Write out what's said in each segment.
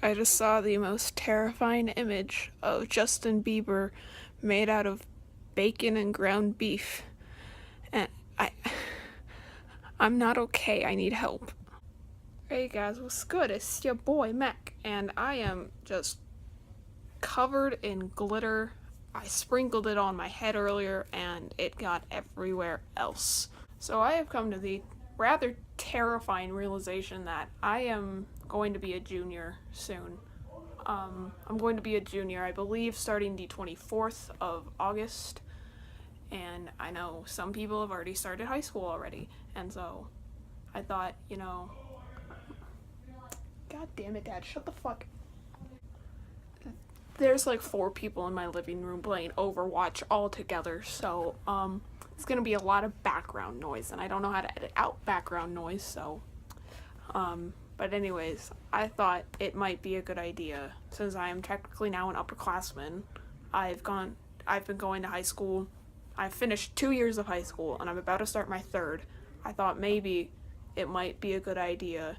I just saw the most terrifying image of Justin Bieber made out of bacon and ground beef. And I'm not okay. I need help. Hey guys, what's good? It's your boy Mac, and I am just covered in glitter. I sprinkled it on my head earlier, and it got everywhere else. So I have come to the rather terrifying realization that I am going to be a junior soon. I'm going to be a junior, I believe, starting the 24th of August. And I know some people have already started high school already. And so I thought, God damn it, Dad, shut the fuck. There's like 4 people in my living room playing Overwatch all together. So, it's gonna be a lot of background noise. And I don't know how to edit out background noise, so. But anyways, I thought it might be a good idea, since I am technically now an upperclassman. I've been going to high school. I've finished 2 years of high school, and I'm about to start my third. I thought maybe it might be a good idea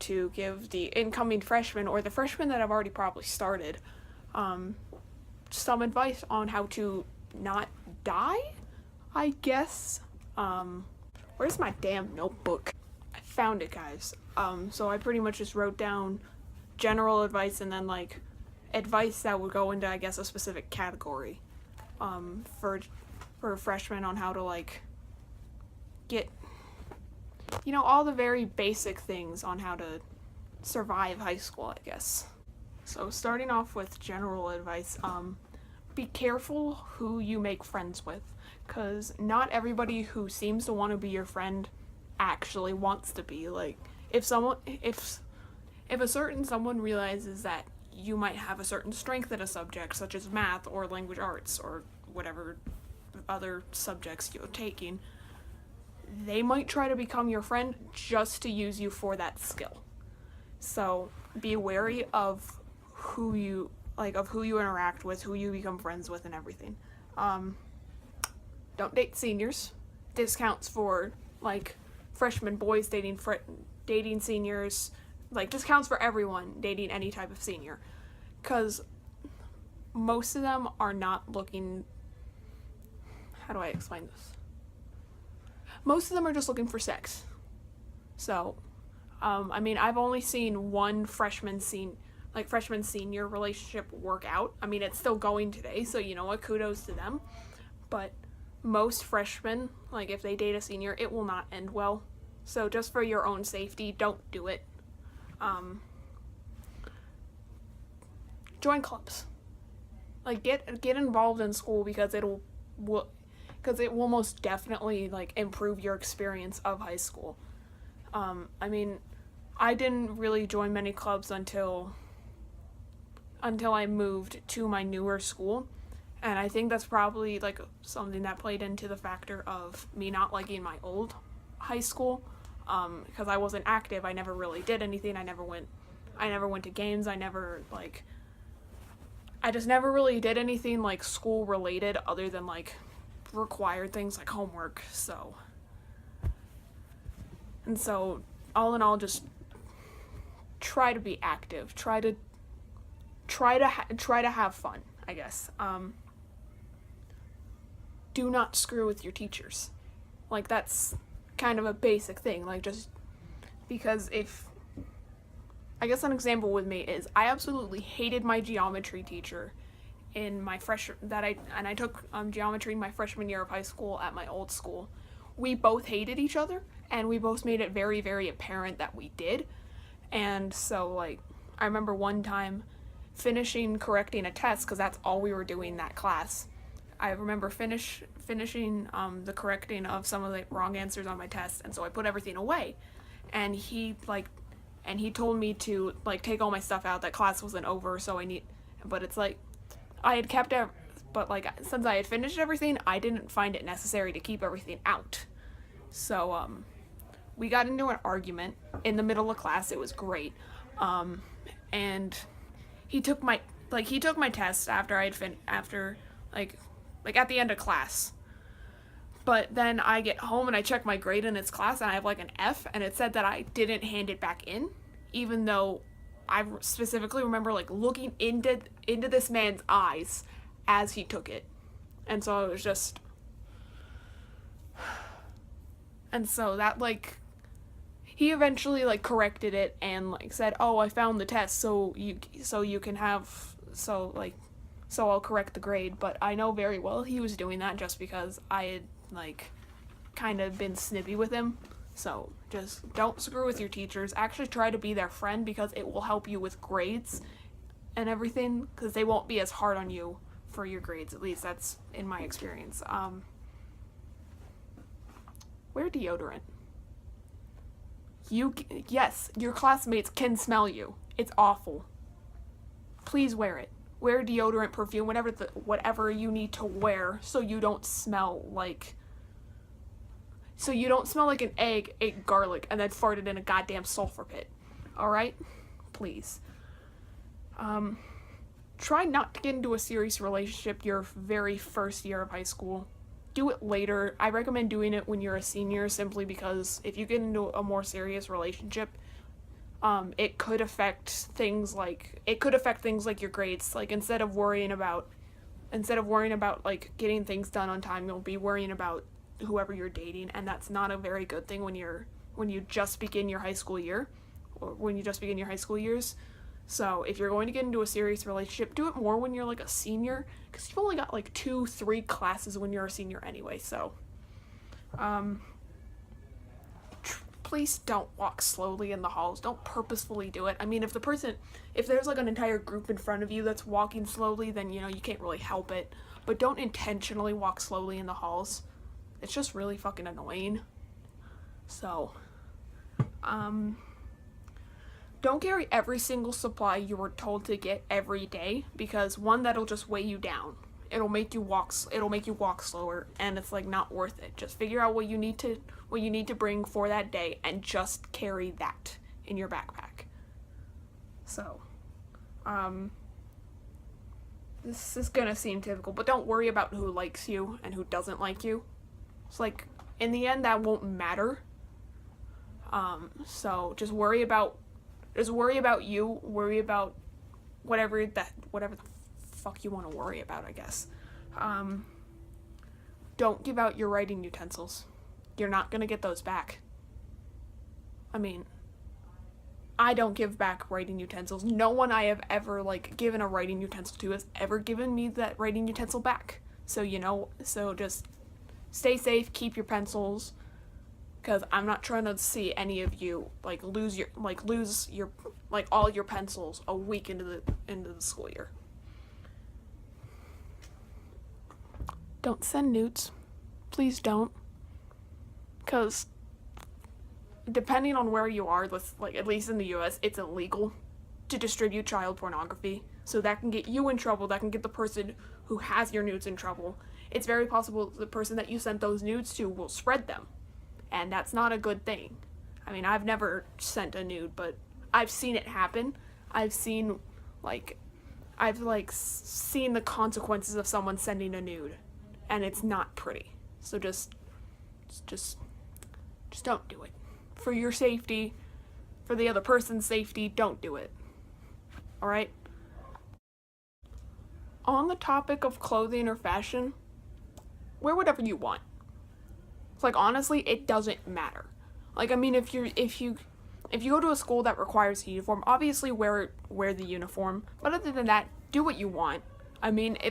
to give the incoming freshmen, or the freshmen that have already probably started, some advice on how to not die, I guess. Where's my damn notebook? I found it, guys. So I pretty much just wrote down general advice and then like advice that would go into, I guess, a specific category, for freshmen on how to like get, all the very basic things on how to survive high school, I guess. So starting off with general advice, be careful who you make friends with, because not everybody who seems to want to be your friend actually wants to be. Like, if a certain someone realizes that you might have a certain strength in a subject, such as math or language arts or whatever other subjects you're taking, they might try to become your friend just to use you for that skill. So be wary of who you interact with, who you become friends with, and everything. Don't date seniors. Discounts for like freshman boys dating seniors. Like, discounts for everyone dating any type of senior, because most of them are not looking. How do I explain this? Most of them are just looking for sex. So, I've only seen one freshman senior relationship work out. I mean, it's still going today, so you know what, kudos to them. But most freshmen, like, if they date a senior, it will not end well. So just for your own safety, don't do it. Join clubs. Like, get involved in school, because it will most definitely like improve your experience of high school. I didn't really join many clubs until I moved to my newer school, and I think that's probably like something that played into the factor of me not liking my old high school, because I wasn't active. I never really did anything. I never went to games. I just never really did anything like school related other than like required things like homework. So all in all, just try to be active. Try to have fun, I guess. Do not screw with your teachers. Like, that's kind of a basic thing. Like, just because I guess an example with me is I absolutely hated my geometry teacher in my I took geometry my freshman year of high school at my old school. We both hated each other, and we both made it very, very apparent that we did. And so, like, I remember one time correcting a test, because that's all we were doing that class. I remember finishing the correcting of some of the wrong answers on my test, and so I put everything away. And he told me to like take all my stuff out. That class wasn't over, but it's like I had kept it, but like since I had finished everything, I didn't find it necessary to keep everything out. So we got into an argument in the middle of class. It was great. And he took my test after at the end of class. But then I get home and I check my grade in its class, and I have like an F, and it said that I didn't hand it back in, even though I specifically remember like looking into this man's eyes as he took it. And so it was just, and so that like, he eventually like corrected it and like said, "Oh, I found the test, so you can have, so I'll correct the grade." But I know very well he was doing that just because I had like kind of been snippy with him. So just don't screw with your teachers. Actually try to be their friend, because it will help you with grades and everything, because they won't be as hard on you for your grades. At least that's in my experience. Wear deodorant. Yes, your classmates can smell you. It's awful. Please wear it. Wear deodorant, perfume, whatever you need to wear, so you don't smell like an egg ate garlic and then farted in a goddamn sulfur pit. Alright? Please. Try not to get into a serious relationship your very first year of high school. Do it later. I recommend doing it when you're a senior, simply because if you get into a more serious relationship, it could affect things like your grades. Like, instead of worrying about like getting things done on time, you'll be worrying about whoever you're dating, and that's not a very good thing when you just begin your high school year, or when you just begin your high school years. So if you're going to get into a serious relationship, do it more when you're like a senior, because you've only got like 2-3 classes when you're a senior anyway. So please don't walk slowly in the halls. Don't purposefully do it. I mean, if there's like an entire group in front of you that's walking slowly, then you can't really help it. But don't intentionally walk slowly in the halls. It's just really fucking annoying. So don't carry every single supply you were told to get every day, because one, that'll just weigh you down. It'll make you walk slower, and it's like not worth it. Just figure out what you need to bring for that day, and just carry that in your backpack. So, this is gonna seem typical, but don't worry about who likes you and who doesn't like you. It's like, in the end, that won't matter. So just worry about you, worry about whatever the fuck you want to worry about, I guess. Don't give out your writing utensils. You're not gonna get those back. I mean, I don't give back writing utensils. No one I have ever given a writing utensil to has ever given me that writing utensil back. So just stay safe, keep your pencils, because I'm not trying to see any of you lose all your pencils a week into the school year. Don't send nudes. Please don't. Because depending on where you are, at least in the US, it's illegal to distribute child pornography. So that can get you in trouble. That can get the person who has your nudes in trouble. It's very possible the person that you sent those nudes to will spread them. And that's not a good thing. I mean, I've never sent a nude, but I've seen it happen. I've seen seen the consequences of someone sending a nude, and it's not pretty. So just don't do it. For your safety, for the other person's safety, don't do it. All right? On the topic of clothing or fashion, wear whatever you want. It's honestly, it doesn't matter. I mean, if you go to a school that requires a uniform, obviously wear the uniform. But other than that, do what you want. I mean, I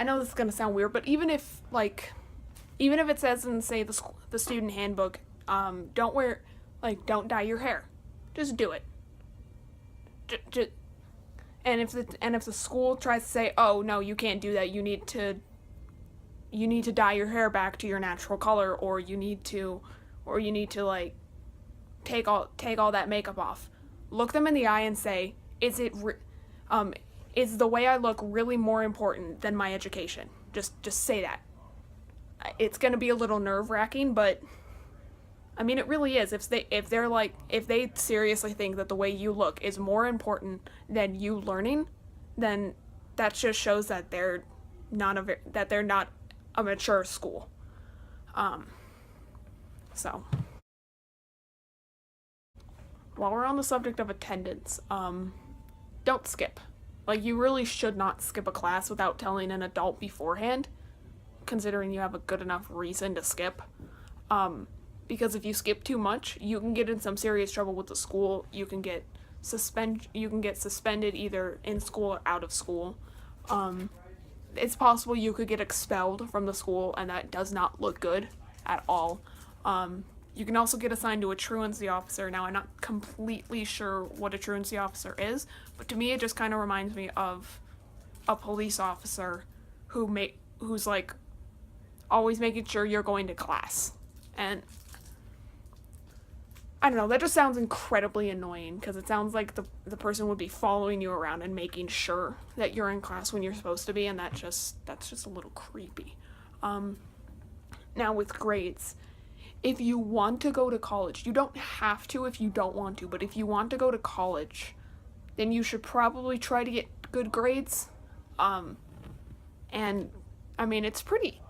know this is gonna sound weird, but even if it says in, say, the student handbook, don't dye your hair, just do it. And if the school tries to say, oh no, you can't do that, you need to dye your hair back to your natural color, or you need to take all that makeup off, look them in the eye and say, is the way I look really more important than my education? Just say that. It's gonna be a little nerve-wracking, but I mean, it really is. If they seriously think that the way you look is more important than you learning, then that just shows that they're not a mature school. So while we're on the subject of attendance, don't skip. Like, you really should not skip a class without telling an adult beforehand, considering you have a good enough reason to skip. Because if you skip too much, you can get in some serious trouble with the school. You can get suspended either in school or out of school. It's possible you could get expelled from the school, and that does not look good at all. You can also get assigned to a truancy officer. Now, I'm not completely sure what a truancy officer is, but to me it just kind of reminds me of a police officer who's like always making sure you're going to class. And I don't know, that just sounds incredibly annoying, because it sounds like the person would be following you around and making sure that you're in class when you're supposed to be, and that's just a little creepy. Now with grades, if you want to go to college, you don't have to if you don't want to, but if you want to go to college, then you should probably try to get good grades. And I mean, it's pretty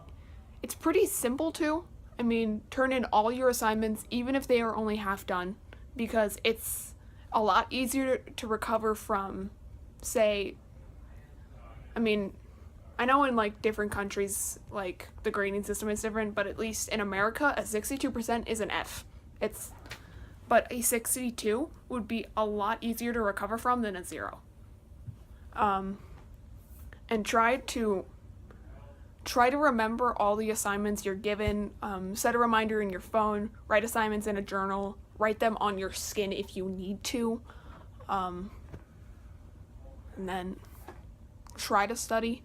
simple too. I mean, turn in all your assignments, even if they are only half done, because it's a lot easier to recover from, say, I mean, I know in like different countries, like the grading system is different, but at least in America, a 62% is an F. But a 62 would be a lot easier to recover from than a 0. And try to remember all the assignments you're given. Set a reminder in your phone, write assignments in a journal, write them on your skin if you need to, and then try to study.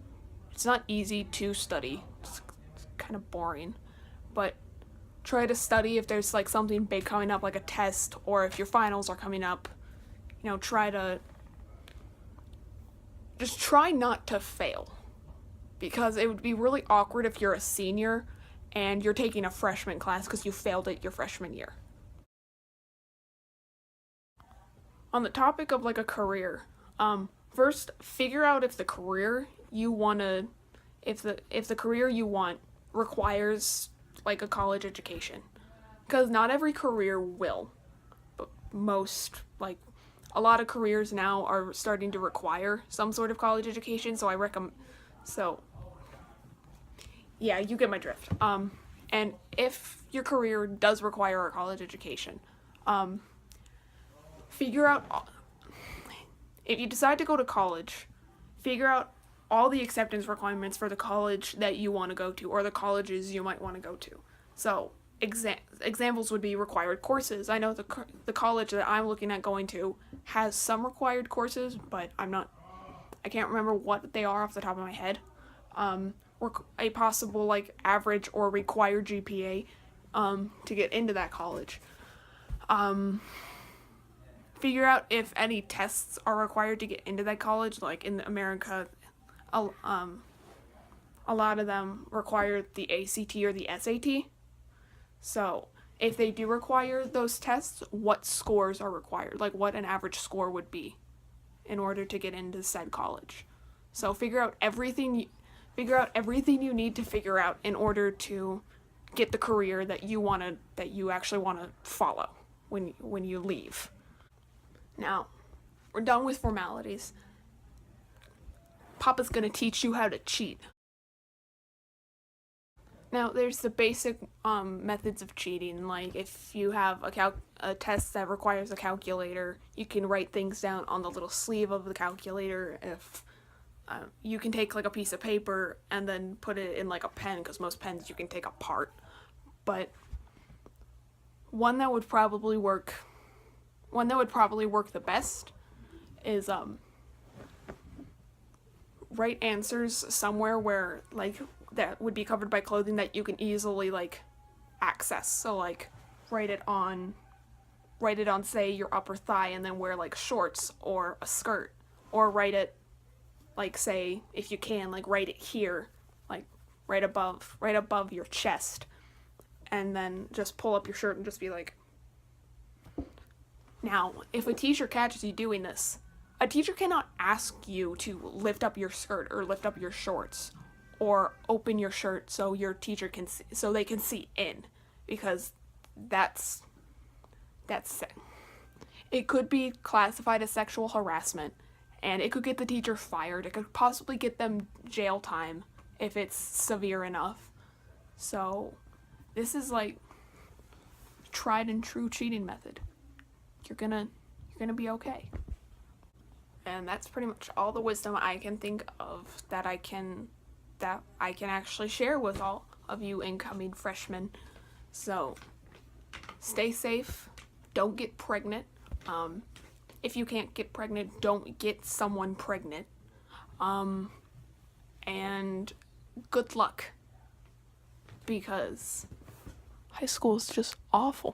It's not easy to study, it's kind of boring, but try to study if there's like something big coming up, like a test, or if your finals are coming up. Try not to fail, because it would be really awkward if you're a senior and you're taking a freshman class because you failed it your freshman year. On the topic of like a career, first figure out if the career you want requires like a college education, because not every career will, but a lot of careers now are starting to require some sort of college education, so yeah, you get my drift. And if your career does require a college education, figure out, if you decide to go to college, figure out all the acceptance requirements for the college that you want to go to, or the colleges you might want to go to. So examples would be required courses. I know the college that I'm looking at going to has some required courses, but I can't remember what they are off the top of my head. Or a possible like average or required GPA to get into that college. Figure out if any tests are required to get into that college. Like in America, a lot of them require the ACT or the SAT. So if they do require those tests, what scores are required? Like what an average score would be in order to get into said college. So figure out everything you need to figure out in order to get the career that you actually want to follow when you leave. Now, we're done with formalities. Papa's gonna teach you how to cheat. Now, there's the basic methods of cheating. Like if you have a test that requires a calculator, you can write things down on the little sleeve of the calculator. If you can take like a piece of paper and then put it in like a pen, because most pens you can take apart. But one that would probably work the best is write answers somewhere where like that would be covered by clothing that you can easily like access. So like write it on say your upper thigh, and then wear like shorts or a skirt, or write it like, say, if you can, like write it here, like right above your chest, and then just pull up your shirt and just be like. Now, if a teacher catches you doing this, a teacher cannot ask you to lift up your skirt or lift up your shorts or open your shirt so your teacher can see, so they can see in, because that's it could be classified as sexual harassment, and it could get the teacher fired. It could possibly get them jail time if it's severe enough. So this is like tried and true cheating method. You're gonna be okay. And that's pretty much all the wisdom I can think of that I can actually share with all of you incoming freshmen. So stay safe, don't get pregnant. If you can't get pregnant, don't get someone pregnant. And good luck, because high school is just awful.